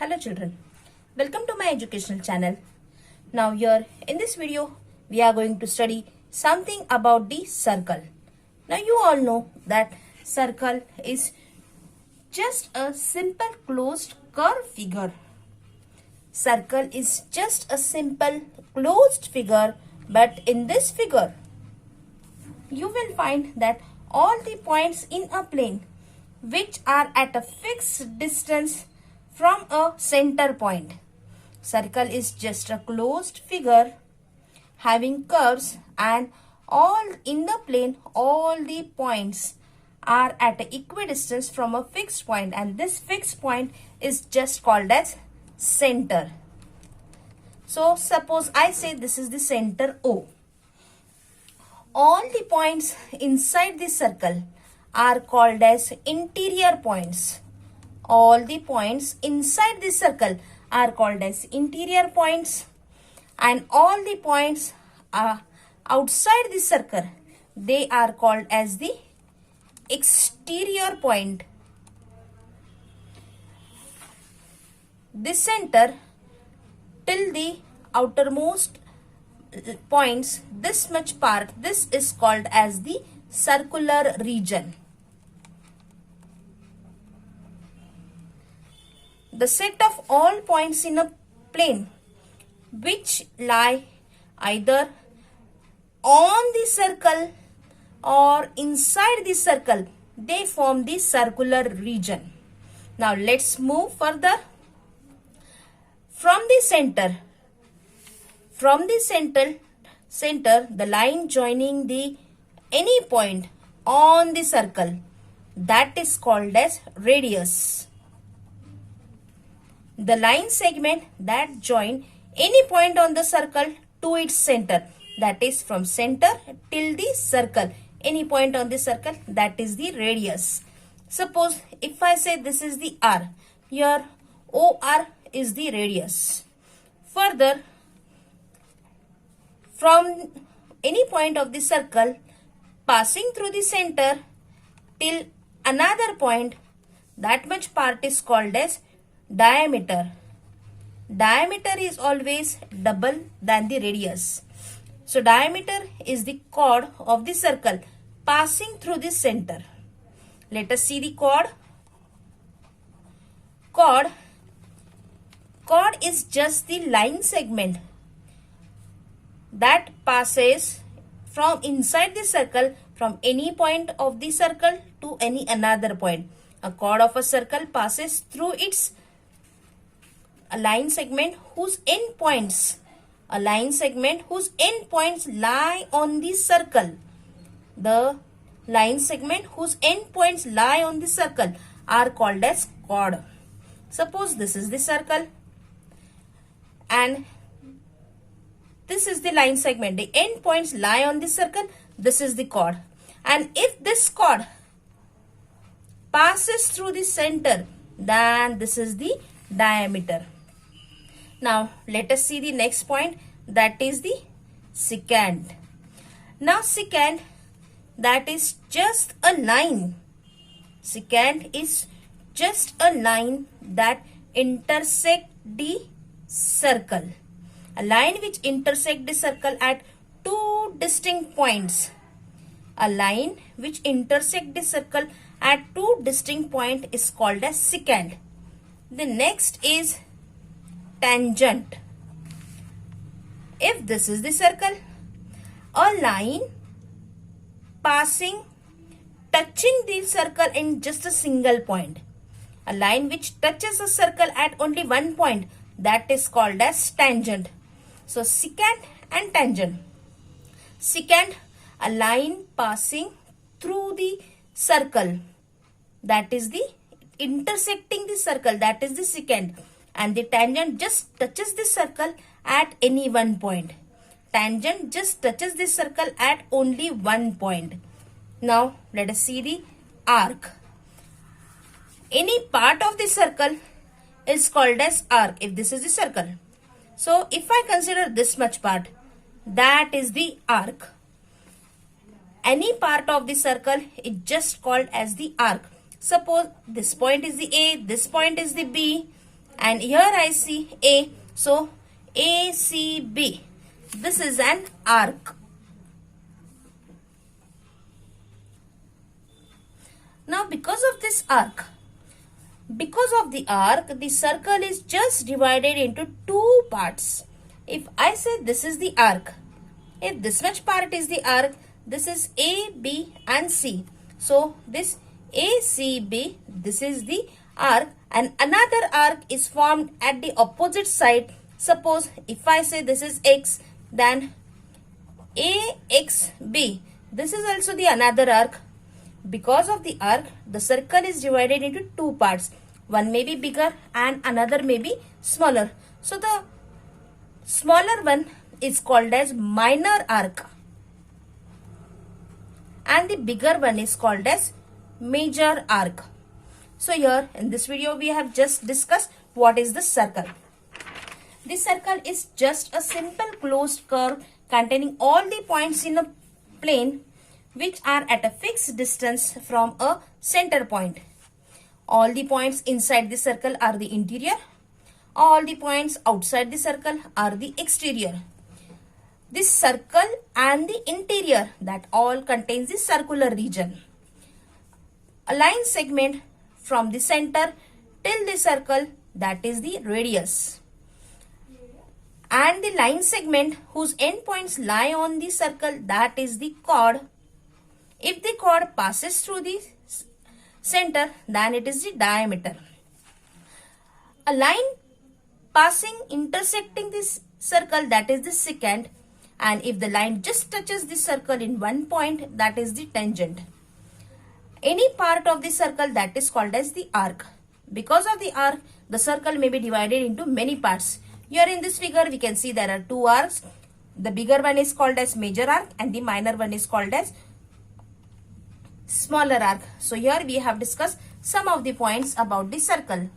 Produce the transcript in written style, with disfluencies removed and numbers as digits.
Hello children, welcome to my educational channel. Now here in this video we are going to study something about the circle. Now you all know that circle is just a simple closed curved figure. Circle is just a simple closed figure, but in this figure you will find that all the points in a plane which are at a fixed distance from a center point. Circle is just a closed figure having curves, and all in the plane all the points are at an equidistance from a fixed point, and this fixed point is just called as center. So suppose I say this is the center O. All the points inside the circle are called as interior points. All the points inside the circle are called as interior points, and all the points outside the circle, they are called as the exterior point. The center till the outermost points, this much part, this is called as the circular region. The set of all points in a plane which lie either on the circle or inside the circle, they form the circular region. Now let's move further. From the center, the line joining the any point on the circle, that is called as radius. The line segment that join any point on the circle to its center, that is from center till the circle, any point on the circle, that is the radius. Suppose if I say this is the R, here OR is the radius. Further, from any point of the circle passing through the center till another point, that much part is called as diameter. Diameter is always double than the radius. So diameter is the chord of the circle passing through the center. Let us see the chord. Chord is just the line segment that passes from inside the circle from any point of the circle to any another point. A chord of a circle passes through its a line segment whose endpoints lie on the circle. The line segment whose endpoints lie on the circle are called as chord. Suppose this is the circle and this is the line segment. The endpoints lie on the circle. This is the chord. And if this chord passes through the center, then this is the diameter. Now let us see the next point, that is the secant. Now secant, that is just a line. Secant is just a line that intersect the circle. A line which intersect the circle at two distinct points. A line which intersect the circle at two distinct points is called as secant. The next is tangent. If this is the circle, a line touching the circle in just a single point. A line which touches a circle at only one point, that is called as tangent. So secant and tangent. Secant, a line passing through the circle, that is the intersecting the circle, that is the secant. And the tangent just touches the circle at any one point. Tangent just touches the circle at only one point. Now let us see the arc. Any part of the circle is called as arc if this is the circle. So if I consider this much part, that is the arc. Any part of the circle is just called as the arc. Suppose this point is the A, this point is the B, and here I see A. So ACB. This is an arc. Now because of the arc, the circle is just divided into two parts. If I say this is the arc, if this much part is the arc, this is A, B and C. So this ACB, this is the arc, and another arc is formed at the opposite side. Suppose if I say this is X, then AXB, this is also the another arc. Because of the arc, the circle is divided into two parts. One may be bigger and another may be smaller. So the smaller one is called as minor arc and the bigger one is called as major arc. So here in this video we have just discussed what is the circle. The circle is just a simple closed curve containing all the points in a plane which are at a fixed distance from a center point. All the points inside the circle are the interior. All the points outside the circle are the exterior. This circle and the interior, that all contains the circular region. A line segment from the center till the circle, that is the radius. And the line segment whose endpoints lie on the circle, that is the chord. If the chord passes through the center, then it is the diameter. A line intersecting this circle, that is the secant, and if the line just touches the circle in one point, that is the tangent. Any part of the circle, that is called as the arc. Because of the arc, the circle may be divided into many parts. Here in this figure we can see there are two arcs. The bigger one is called as major arc and the minor one is called as smaller arc. So here we have discussed some of the points about the circle.